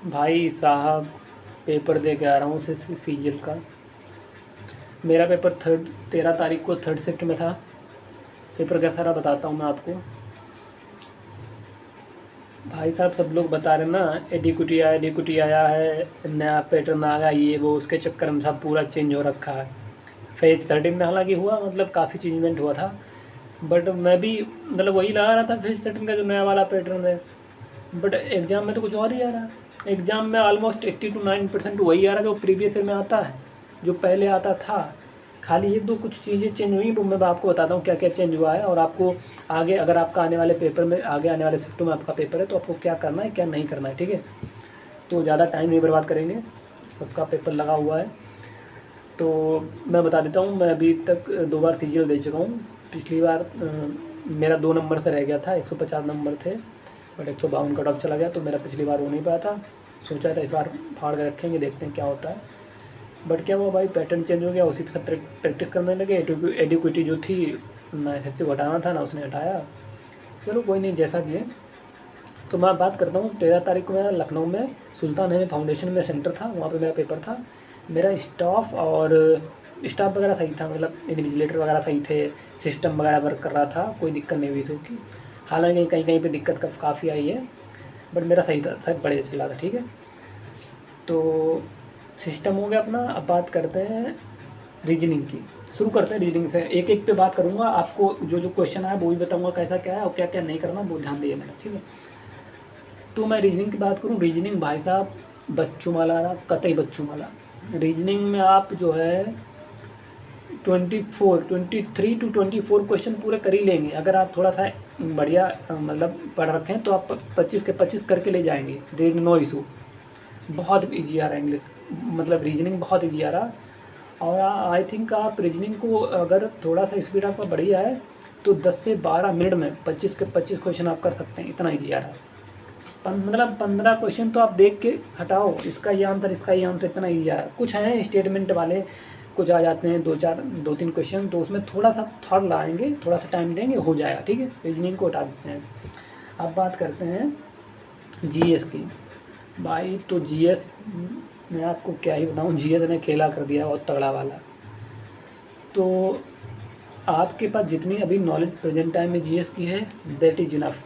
भाई साहब, पेपर दे के आ रहा हूँ सीजीएल का। मेरा पेपर 13 तारीख को थर्ड शिफ्ट में था। पेपर कैसा रहा बताता हूँ मैं आपको। भाई साहब, सब लोग बता रहे ना एडिकुटी आया है, नया पैटर्न आ गया, ये वो, उसके चक्कर में सब पूरा चेंज हो रखा है। फेज 13 में हालांकि हुआ, मतलब काफ़ी चेंजमेंट हुआ था, बट मैं भी मतलब वही लगा रहा था फेज 13 का जो नया वाला पैटर्न है। बट एग्ज़ाम में तो कुछ और ही आ रहा है। एग्ज़ाम में ऑलमोस्ट 80 to 90% वही आ रहा है जो प्रीवियस ईयर में आता है, जो पहले आता था। खाली एक दो कुछ चीज़ें चेंज हुई, वो मैं आपको बताता हूँ क्या क्या चेंज हुआ है, और आपको आगे अगर आपका आने वाले पेपर में, आगे आने वाले शिफ्टों में आपका पेपर है, तो आपको क्या करना है क्या नहीं करना है, ठीक है। तो ज़्यादा टाइम नहीं बर्बाद करेंगे, सबका पेपर लगा हुआ है। तो मैं बता देता हूँ, मैं अभी तक 2 बार सीजीएल दे चुका हूँ। पिछली बार मेरा 2 नंबर से रह गया था, 150 नंबर थे, बट 152 कट ऑफ चला गया, तो मेरा पिछली बार हो नहीं पाया था। सोचा था इस बार फाड़ के रखेंगे, देखते हैं क्या होता है। बट क्या हुआ भाई, पैटर्न चेंज हो गया, उसी पे सब प्रैक्टिस करने लगे। एडिक्विटी जो थी ना, एसएससी को हटाना था ना, उसने हटाया। चलो कोई नहीं, जैसा भी है। तो मैं बात करता हूँ, 13 तारीख को मैं लखनऊ में सुल्तान अहमद फाउंडेशन में सेंटर था, वहाँ पे मेरा पेपर था। मेरा स्टाफ वगैरह सही था, मतलब इन्विजिलेटर वगैरह सही थे, सिस्टम वगैरह वर्क कर रहा था, कोई दिक्कत नहीं हुई थी उसकी। हालांकि कहीं कहीं पे दिक्कत काफ़ी आई है, बट मेरा सही था, सब बढ़िया चल रहा था, ठीक है। तो सिस्टम हो गया अपना। अब बात करते हैं रीजनिंग की। शुरू करते हैं रीजनिंग से, एक एक पे बात करूँगा, आपको जो जो क्वेश्चन आया वो भी बताऊँगा कैसा क्या है और क्या क्या नहीं करना, वो ध्यान दिए मैंने, ठीक है। तो मैं रीजनिंग की बात करूँ, रीजनिंग भाई साहब बच्चों वाला ना, कतई बच्चों वाला। रीजनिंग में आप जो है 23 to 24 क्वेश्चन पूरे कर ही लेंगे, अगर आप थोड़ा सा बढ़िया मतलब पढ़ रखे हैं, तो आप 25 के 25 करके ले जाएंगे, देर इज़ नो इशू। बहुत ईजी आ रहा है इंग्लिश, मतलब रीजनिंग बहुत ईजी आ रहा। और आई थिंक आप रीजनिंग को अगर थोड़ा सा स्पीड आपका बढ़िया है, तो 10 से 12 मिनट में 25 के 25 क्वेश्चन आप कर सकते हैं, इतना ईजी आ रहा है। मतलब 15 क्वेश्चन तो आप देख के हटाओ, इसका ये आंसर, इसका ये आंसर, इतना ईजी आ रहा है। कुछ हैं स्टेटमेंट वाले, कुछ आ जाते हैं 2 3 क्वेश्चन, तो उसमें थोड़ा सा थॉट लगाएंगे, थोड़ा सा टाइम देंगे, हो जाएगा, ठीक है। रीजनिंग को हटा देते हैं। अब बात करते हैं जीएस की। भाई तो जीएस मैं आपको क्या ही बताऊँ, जीएस ने खेला कर दिया बहुत तगड़ा वाला। तो आपके पास जितनी अभी नॉलेज प्रेजेंट टाइम में जीएस की है, that is enough.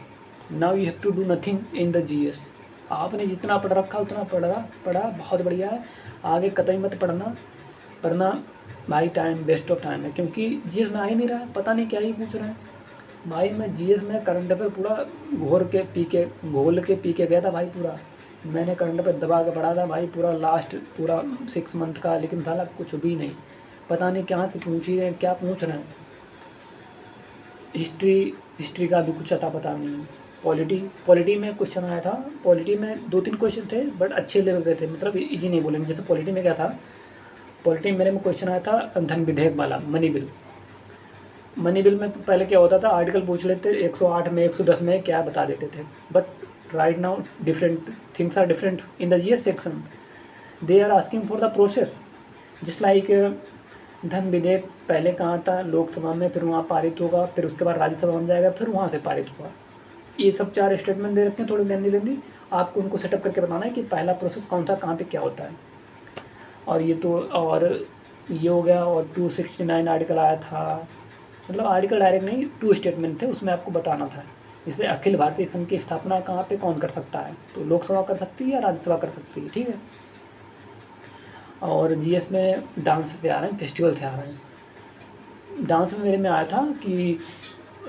Now you have to do nothing in the GS. आपने जितना पढ़ रखा उतना पढ़ा बहुत बढ़िया है। आगे कतई मत पढ़ना भाई, टाइम वेस्ट ऑफ टाइम है, क्योंकि जीएस में आ ही नहीं रहा है, पता नहीं क्या ही पूछ रहे हैं। भाई मैं जीएस में करंट अफेयर पूरा घोल के पी के गया था भाई पूरा। मैंने करंट अफेयर दबा के पढ़ा था भाई पूरा, लास्ट पूरा 6 मंथ का, लेकिन साला कुछ भी नहीं, पता नहीं कहाँ से पूछ ही रहे हैं, क्या पूछ रहे हैं। हिस्ट्री का भी कुछ अता पता नहीं। पॉलिटी में क्वेश्चन आया था, पॉलिटी में 2 3 क्वेश्चन थे, बट अच्छे लेवल से थे, मतलब इजी नहीं बोलेंगे। जैसे पॉलिटी में क्या था, पॉलिटी मेरे में क्वेश्चन आया था धन विधेयक वाला, मनी बिल में पहले क्या होता था, आर्टिकल पूछ लेते 108 में 110 में क्या बता देते थे। But right now different things are different in the GS section, they are asking for the process. Just like धन विधेयक पहले कहाँ था, लोकसभा में, फिर वहाँ पारित होगा, फिर उसके बाद राज्यसभा में जाएगा, फिर वहाँ से पारित होगा। ये सब 4 स्टेटमेंट दे रखे हैं, थोड़ी लेंदी, आपको उनको सेटअप करके बताना है कि पहला प्रोसेस कौन सा, कहाँ पे क्या होता है। और ये हो गया। और 269 आर्टिकल आया था, मतलब आर्टिकल डायरेक्ट नहीं, 2 स्टेटमेंट थे, उसमें आपको बताना था। जैसे अखिल भारतीय संघ की स्थापना कहाँ पे कौन कर सकता है, तो लोकसभा कर सकती है या राज्यसभा कर सकती है, ठीक है। और जीएस में डांस से आ रहे हैं, फेस्टिवल से आ रहे हैं। डांस में मेरे में आया था कि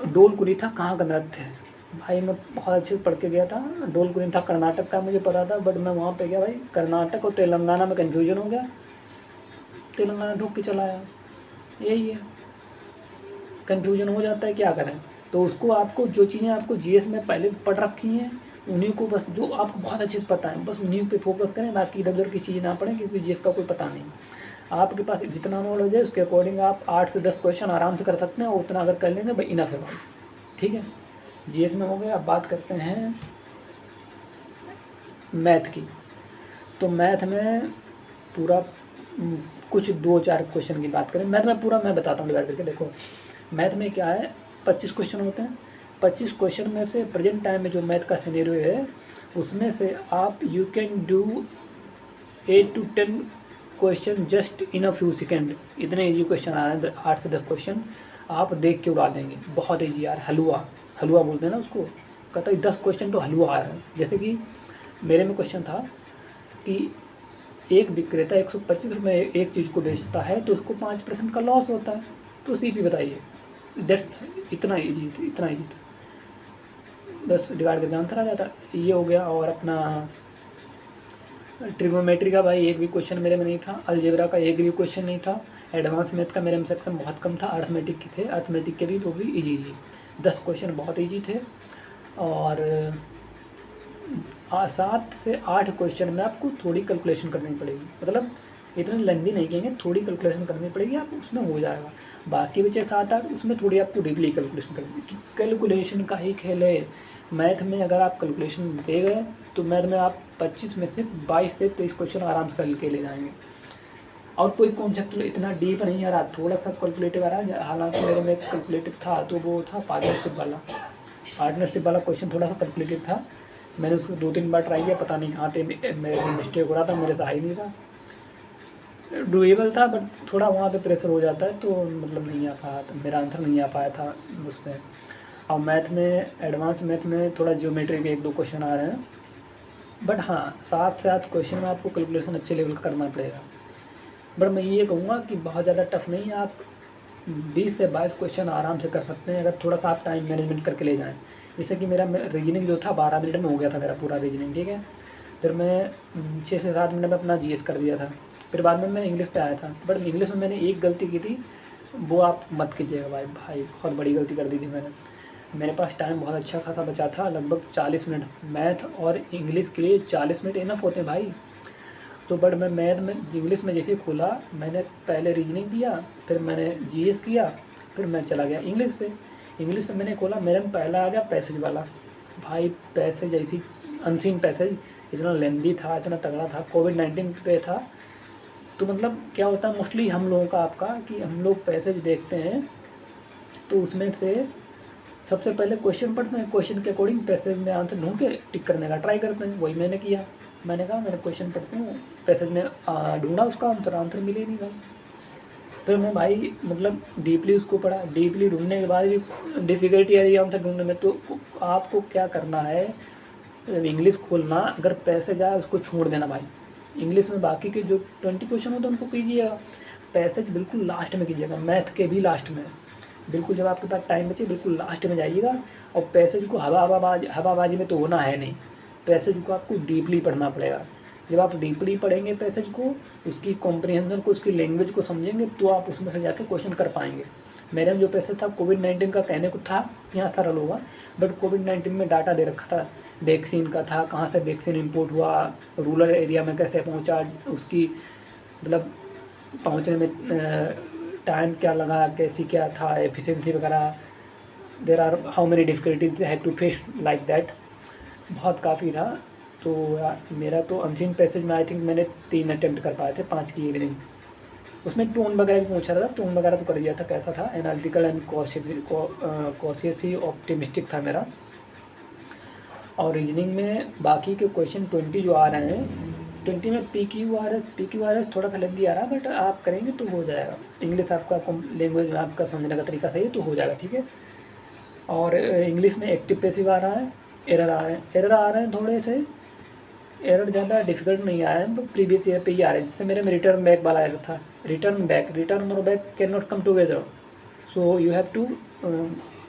डोल कुली था कहाँ का नृत्य है। भाई मैं बहुत अच्छे से पढ़ के गया था, डोल कुली था कर्नाटक का, मुझे पता था, बट मैं वहाँ पे गया भाई, कर्नाटक और तेलंगाना में कन्फ्यूजन हो गया, तेलंगाना ढूक के चला आया। यही है, कन्फ्यूजन हो जाता है, क्या करें। तो उसको आपको जो चीज़ें आपको जीएस में पहले से पढ़ रखी हैं, उन्हीं को बस, जो आपको बहुत अच्छे से पता है, बस उन्हीं पे फोकस करें, बाकी इधर उधर की चीज़ें ना पढ़ें, क्योंकि जीएस का कोई पता नहीं। आपके पास जितना नॉलेज है उसके अकॉर्डिंग आप 8 से 10 क्वेश्चन आराम से कर सकते हैं, और उतना अगर कर लेंगे भाई इनफ है भाई, ठीक है। जीएस में हो गया। अब बात करते हैं मैथ की। तो मैथ में पूरा कुछ 2 4 क्वेश्चन की बात करें, मैथ में पूरा मैं बताता हूँ डिवाइड करके। देखो मैथ में क्या है, 25 क्वेश्चन होते हैं। 25 क्वेश्चन में से प्रेजेंट टाइम में जो मैथ का सिनेरियो है, उसमें से आप you can do 8 to 10 question just in a few second. इतने ईजी क्वेश्चन आ रहे हैं, 8 से 10 क्वेश्चन आप देख के उड़ा देंगे। बहुत ईजी यार, हलवा हलवा बोलते हैं ना उसको। कहता है 10 क्वेश्चन तो हलवा आ रहा है। जैसे कि मेरे में क्वेश्चन था कि एक विक्रेता 125 रुपये एक चीज़ को बेचता है तो उसको 5% का लॉस होता है, तो सीपी बताइए। दैट्स इतना ईजी था। 10 डिवाइड करके आंसर आ जाता, ये हो गया। और अपना ट्रिग्नोमेट्री का भाई एक भी क्वेश्चन मेरे में नहीं था। अलजेब्रा का एक भी क्वेश्चन नहीं था। एडवांस मैथ का मेरे में सेक्शन बहुत कम था। अर्थमेटिक के थे, अर्थमेटिक के भी वो भी ईजी 10 क्वेश्चन बहुत ईजी थे। और 7 से 8 क्वेश्चन में आपको थोड़ी कैलकुलेशन करनी पड़ेगी, मतलब इतने लेंदी नहीं कहेंगे, थोड़ी कैलकुलेशन करनी पड़ेगी, आप उसमें हो जाएगा। बाकी बचे 7-8 उसमें थोड़ी आपको डीपली कैलकुलेशन करनी है। कैलकुलेशन का ही खेल है मैथ में। अगर आप कैलकुलेशन दे गए तो मैथ में आप 25 में से 22 से 23 क्वेश्चन आराम से करके ले जाएंगे। और कोई कॉन्सेप्ट इतना डीप नहीं आ रहा, थोड़ा सा कैलकुलेटिव आ रहा है। हालांकि मेरे में कैलकुलेटिव था तो वो था पार्टनरशिप वाला क्वेश्चन थोड़ा सा कैलकुलेटिव था। मैंने उसको 2-3 बार ट्राई किया, पता नहीं कहाँ पे मेरे मिस्टेक हो रहा था, मेरे से आ ही नहीं था। डूएबल था बट थोड़ा वहाँ पे प्रेशर हो जाता है, तो मतलब नहीं आ पाया था, मेरा आंसर नहीं आ पाया था उसमें। और मैथ में, एडवांस मैथ में थोड़ा ज्योमेट्री के 1-2 क्वेश्चन आ रहे हैं। बट हाँ 7 से 8 क्वेश्चन में आपको कैलकुलेशन अच्छे लेवल का करना पड़ेगा। बट मैं ये कहूँगा कि बहुत ज़्यादा टफ नहीं है, आप 20 से 22 क्वेश्चन आराम से कर सकते हैं अगर थोड़ा सा आप टाइम मैनेजमेंट करके ले जाएँ। जैसे कि मेरा रीजनिंग जो था 12 मिनट में हो गया था मेरा पूरा रीजनिंग, ठीक है। फिर मैं 6 से 7 मिनट में अपना जीएस कर दिया था। फिर बाद में मैं इंग्लिश पे आया था, बट इंग्लिश में मैंने एक गलती की थी, वो आप मत कीजिएगा भाई बहुत बड़ी गलती कर दी थी मैंने। मेरे पास टाइम बहुत अच्छा खासा बचा था, लगभग 40 मिनट। मैथ और इंग्लिश के लिए 40 मिनट इनफ होते हैं भाई। तो बट मैं मैथ में इंग्लिश में जैसे खोला, मैंने पहले रीजनिंग किया, फिर मैंने जीएस किया, फिर मैं चला गया इंग्लिश पे। इंग्लिश में मैंने खोला, मेरे में पहला आ गया पैसेज वाला। भाई पैसेज ऐसी अनसीन पैसेज, इतना लेंदी था, इतना तगड़ा था। कोविड-19 पे था, तो मतलब क्या होता है मोस्टली हम लोगों का आपका कि हम लोग पैसेज देखते हैं तो उसमें से सबसे पहले क्वेश्चन पढ़ते हैं, क्वेश्चन के अकॉर्डिंग पैसेज में आंसर ढूंढ के टिक करने का ट्राई करते हैं। वही मैंने किया। मैंने कहा मैंने क्वेश्चन पढ़ता हूँ, पैसेज में ढूंढा उसका आंसर मिले नहीं भाई। फिर मैं भाई मतलब डीपली उसको पढ़ा, डीपली ढूंढने के बाद भी डिफ़िकल्टी आ रही है आंसर ढूंढने में। तो आपको क्या करना है, इंग्लिश खोलना, अगर पैसेज आए उसको छोड़ देना भाई। इंग्लिश में बाकी के जो 20 क्वेश्चन होते हैं उनको कीजिएगा, पैसेज बिल्कुल लास्ट में कीजिएगा, मैथ के भी लास्ट में। बिल्कुल जब आपके पास टाइम बचे बिल्कुल लास्ट में जाइएगा। और पैसेज को हवाबाजी में तो होना है नहीं, पैसेज को आपको डीपली पढ़ना पड़ेगा। जब आप डीपली पढ़ेंगे पैसेज को, उसकी कॉम्प्रिहेंशन को, उसकी लैंग्वेज को समझेंगे, तो आप उसमें से जाके क्वेश्चन कर पाएंगे। मेरे में जो पैसेज था कोविड-19 का कहने को था यहाँ सरल होगा, बट कोविड-19 में डाटा दे रखा था, वैक्सीन का था, कहाँ से वैक्सीन इंपोर्ट हुआ, रूरल एरिया में कैसे पहुँचा, उसकी मतलब पहुँचने में टाइम क्या लगा, कैसी क्या था, एफिशिएंसी वगैरह, there are how many difficulties have to face like that. बहुत काफ़ी था। तो मेरा तो अनसीन पैसेज में आई थिंक मैंने 3 अटेम्प्ट कर पाए थे, 5 किए भी नहीं। उसमें टोन वगैरह भी पूछा था, टोन वगैरह तो कर दिया था। कैसा था, एनालिटिकल एंड कॉशियसली ऑप्टिमिस्टिक था मेरा। और रीजनिंग में बाकी के क्वेश्चन 20 जो आ रहे हैं, 20 में PQRS थोड़ा सा लेंदी आ रहा है, बट आप करेंगे तो हो जाएगा। इंग्लिश आपका लैंग्वेज में आपका समझने का तरीका सही है तो हो जाएगा, ठीक है। और इंग्लिश में एक्टिव पैसिव आ रहा है, एरर आ रहे हैं थोड़े से। एरर ज़्यादा डिफिकल्ट नहीं आया है, प्रीवियस ईयर पे ही आ रहे हैं। जैसे मेरे में रिटर्न बैक वाला एरर था, रिटर्न और back can not come together, so you have to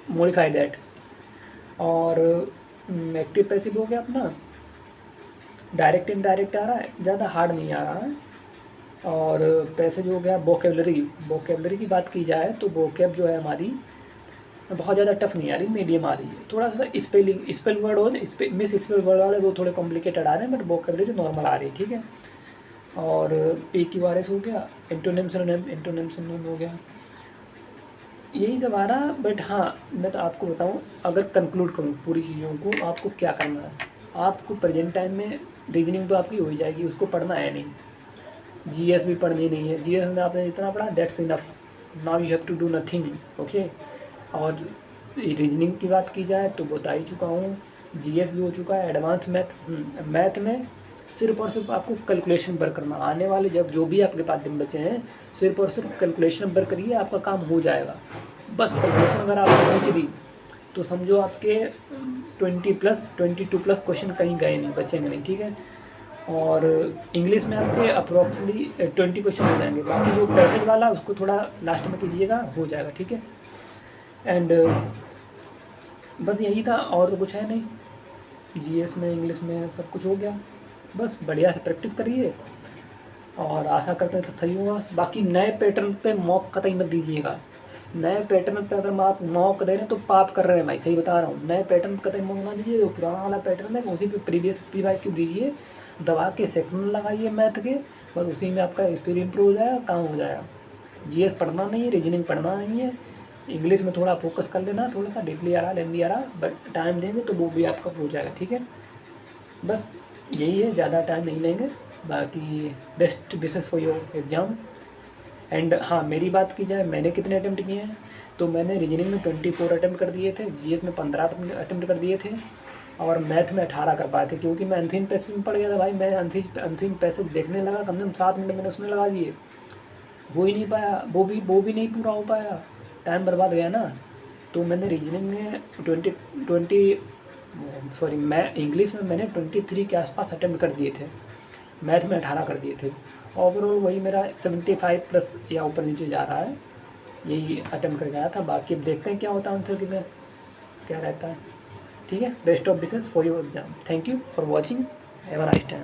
modify that. और एक्टिव पैसिव हो गया अपना, डायरेक्ट इनडायरेक्ट आ रहा है, ज़्यादा हार्ड नहीं आ रहा है। और पैसेज हो गया। वोकेबलरी की बात की जाए तो वोकेब जो है हमारी बहुत ज़्यादा टफ नहीं आ रही, मीडियम आ रही है। थोड़ा सा स्पेल वर्ड हो, मिस स्पेल वर्ड वाले वो थोड़े कॉम्प्लिकेटेड आ रहे हैं, बट वोकेबलरी नॉर्मल आ रही है, ठीक है। और PQRS हो गया, एंटोनिम सिनोनिम हो गया, यही सब आ रहा। बट हाँ मैं तो आपको बताऊँ, अगर कंक्लूड करूँ पूरी चीज़ों को, आपको क्या करना है, आपको प्रेजेंट टाइम में रीजनिंग तो आपकी हो ही जाएगी, उसको पढ़ना है नहीं। जीएस भी पढ़नी नहीं है, जीएस में आपने जितना पढ़ा that's enough, now you have to do nothing, okay. और रीजनिंग की बात की जाए तो बता ही चुका हूँ, जीएस भी हो चुका है, एडवांस मैथ में सिर्फ और सिर्फ आपको कैलकुलेशन वर्क करना। आने वाले जब जो भी आपके पास दिन बचे हैं, सिर्फ और सिर्फ कैलकुलेशन वर्क करिए, आपका काम हो जाएगा। बस कैलकुलेशन अगर आपने पहुँच दी तो समझो आपके 22+ क्वेश्चन कहीं गए नहीं, बचेंगे नहीं, ठीक है। और इंग्लिश में आपके अप्रॉक्सीमेटली 20 क्वेश्चन हो जाएंगे। बाकी जो पैसेज वाला उसको थोड़ा लास्ट में कीजिएगा, हो जाएगा, ठीक है। एंड बस यही था, और तो कुछ है नहीं। जीएस में, इंग्लिश में सब कुछ हो गया। बस बढ़िया से प्रैक्टिस करिए और आशा करते हैं सब सही होगा। बाकी नए पैटर्न पे मॉक कतई मत दीजिएगा। नए पैटर्न पे अगर आप मॉक दे रहे हैं तो पाप कर रहे हैं भाई, सही बता रहा हूँ। नए पैटर्न कतई मॉक ना दीजिए, जो पुराना वाला पैटर्न है उसी पे प्रीवियस PYQ दीजिए, दबा के सेक्शन लगाइए मैथ के, बस उसी में आपका स्पीड इम्प्रूव हो जाएगा, काम हो जाएगा। जीएस पढ़ना नहीं है, रीजनिंग पढ़ना नहीं है। इंग्लिश में थोड़ा फोकस कर लेना, थोड़ा सा डीपली आ रहा, लेंदी आ रहा, बट टाइम देंगे तो वो भी आपका हो जाएगा, ठीक है। बस यही है, ज़्यादा टाइम नहीं लेंगे। बाकी best wishes for your exam. And हाँ, मेरी बात की जाए मैंने कितने अटैम्प्ट किए हैं, तो मैंने रीजनिंग में 24 अटैम्प्ट कर दिए थे, जीएस में 15 अटैम्प्ट कर दिए थे, और मैथ में 18 कर पाए थे, क्योंकि मैं अनसीन पैसेज में पड़ गया था भाई। मैं अनसीन पैसेज देखने लगा, कम से कम 7 मिनट मैंने उसमें लगा दिए, हो ही नहीं पाया, वो भी नहीं पूरा हो पाया, टाइम बर्बाद गया ना। तो मैंने रीजनिंग में 20 मैं इंग्लिश में मैंने 23 के आसपास अटैम्प्ट कर दिए थे, मैथ में 18 कर दिए थे। ओवरऑल वही मेरा 75+ या ऊपर नीचे जा रहा है, यही अटैम्प्ट करके आया था। बाकी अब देखते हैं क्या होता है आंसर की में, क्या रहता है, ठीक है। Best of wishes for your exam. Thank you for watching, have a nice time.